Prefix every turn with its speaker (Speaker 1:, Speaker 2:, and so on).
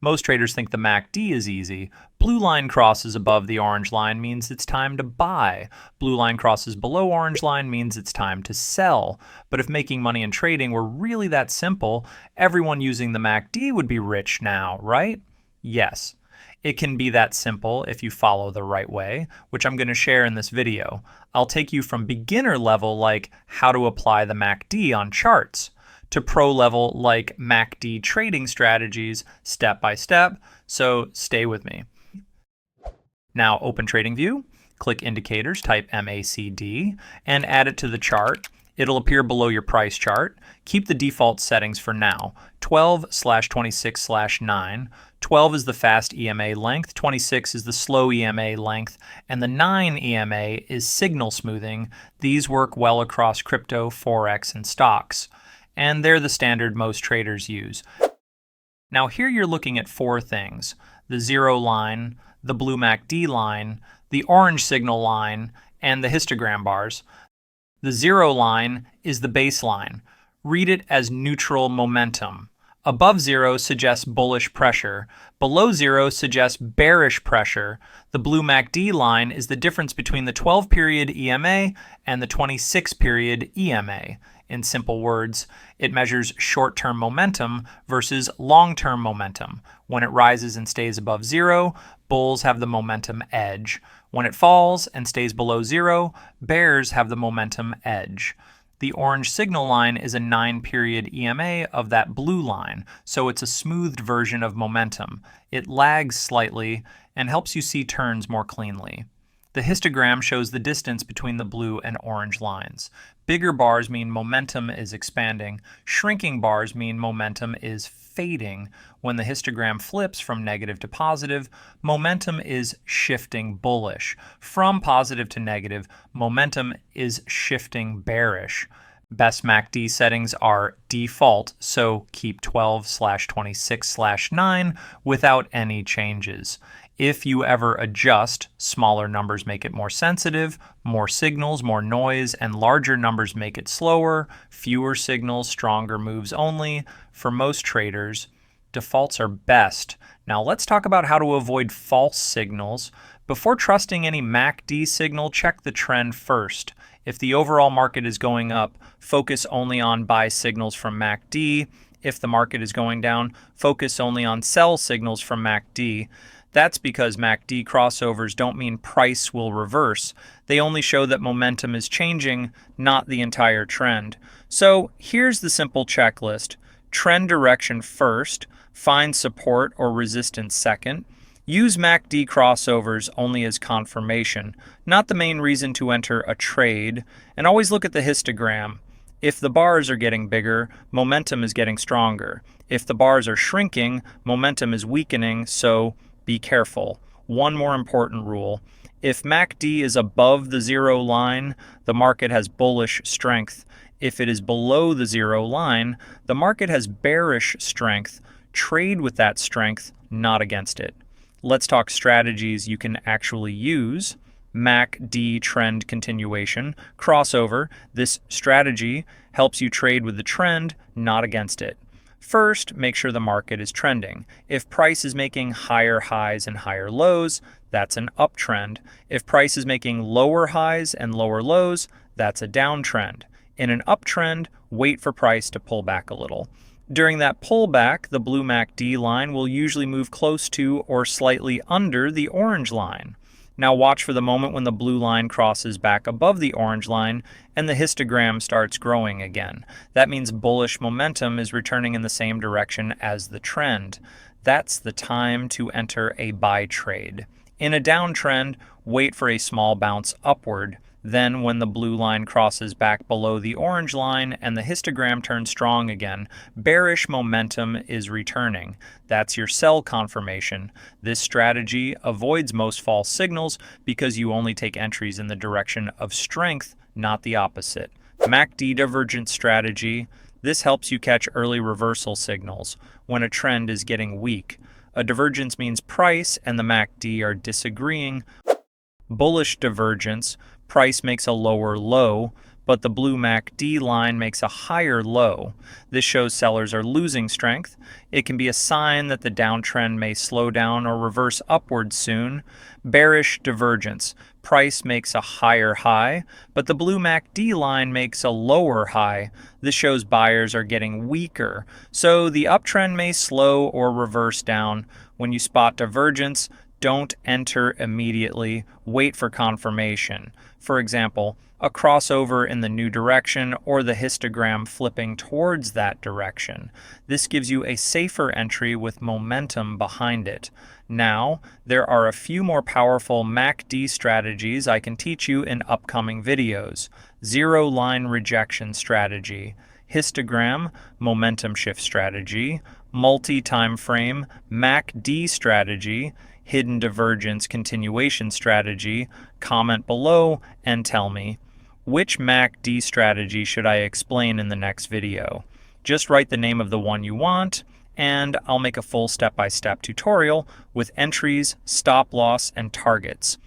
Speaker 1: Most traders think the MACD is easy. Blue line crosses above the orange line means it's time to buy. Blue line crosses below orange line means it's time to sell. But if making money in trading were really that simple, everyone using the MACD would be rich now, right? Yes. It can be that simple if you follow the right way, which I'm going to share in this video. I'll take you from beginner level, like how to apply the MACD on charts, to pro level, like MACD trading strategies, step by step, so stay with me. Now open TradingView, click Indicators, type MACD, and add it to the chart. It'll appear below your price chart. Keep the default settings for now, 12/26/9. 12 is the fast EMA length, 26 is the slow EMA length, and the 9 EMA is signal smoothing. These work well across crypto, Forex, and stocks. And they're the standard most traders use. Now here you're looking at four things: the zero line, the blue MACD line, the orange signal line, and the histogram bars. The zero line is the baseline. Read it as neutral momentum. Above zero suggests bullish pressure. Below zero suggests bearish pressure. The blue MACD line is the difference between the 12-period EMA and the 26-period EMA. In simple words, it measures short-term momentum versus long-term momentum. When it rises and stays above zero, bulls have the momentum edge. When it falls and stays below zero, bears have the momentum edge. The orange signal line is a 9-period EMA of that blue line, so it's a smoothed version of momentum. It lags slightly and helps you see turns more cleanly. The histogram shows the distance between the blue and orange lines. Bigger bars mean momentum is expanding. Shrinking bars mean momentum is fading. When the histogram flips from negative to positive, momentum is shifting bullish. From positive to negative, momentum is shifting bearish. Best MACD settings are default, so keep 12/26/9 without any changes. If you ever adjust, smaller numbers make it more sensitive, more signals, more noise, and larger numbers make it slower, fewer signals, stronger moves only. For most traders, defaults are best. Now let's talk about how to avoid false signals. Before trusting any MACD signal, check the trend first. If the overall market is going up, focus only on buy signals from MACD. If the market is going down, focus only on sell signals from MACD. That's because MACD crossovers don't mean price will reverse. They only show that momentum is changing, not the entire trend. So here's the simple checklist. Trend direction first, find support or resistance second. Use MACD crossovers only as confirmation, not the main reason to enter a trade. And always look at the histogram. If the bars are getting bigger, momentum is getting stronger. If the bars are shrinking, momentum is weakening, so be careful. One more important rule. If MACD is above the zero line, the market has bullish strength. If it is below the zero line, the market has bearish strength. Trade with that strength, not against it. Let's talk strategies you can actually use. MACD trend continuation, crossover. This strategy helps you trade with the trend, not against it. First, make sure the market is trending. If price is making higher highs and higher lows, that's an uptrend. If price is making lower highs and lower lows, that's a downtrend. In an uptrend, wait for price to pull back a little. During that pullback, the blue MACD line will usually move close to or slightly under the orange line. Now watch for the moment when the blue line crosses back above the orange line and the histogram starts growing again. That means bullish momentum is returning in the same direction as the trend. That's the time to enter a buy trade. In a downtrend, wait for a small bounce upward. Then when the blue line crosses back below the orange line and the histogram turns strong again, bearish momentum is returning. That's your sell confirmation. This strategy avoids most false signals because you only take entries in the direction of strength, not the opposite. MACD divergence strategy. This helps you catch early reversal signals when a trend is getting weak. A divergence means price and the MACD are disagreeing. Bullish divergence. Price makes a lower low. but the blue MACD line makes a higher low. This shows sellers are losing strength. It can be a sign that the downtrend may slow down or reverse upward soon. Bearish divergence. Price makes a higher high, but the blue MACD line makes a lower high. This shows buyers are getting weaker, so the uptrend may slow or reverse down. When you spot divergence, don't enter immediately. Wait for confirmation. For example, a crossover in the new direction or the histogram flipping towards that direction. This gives you a safer entry with momentum behind it. Now, there are a few more powerful MACD strategies I can teach you in upcoming videos. Zero line rejection strategy, Histogram Momentum Shift strategy, Multi-Timeframe MACD strategy, Hidden Divergence continuation strategy. Comment below and tell me, which MACD strategy should I explain in the next video? Just write the name of the one you want, and I'll make a full step-by-step tutorial with entries, stop loss, and targets.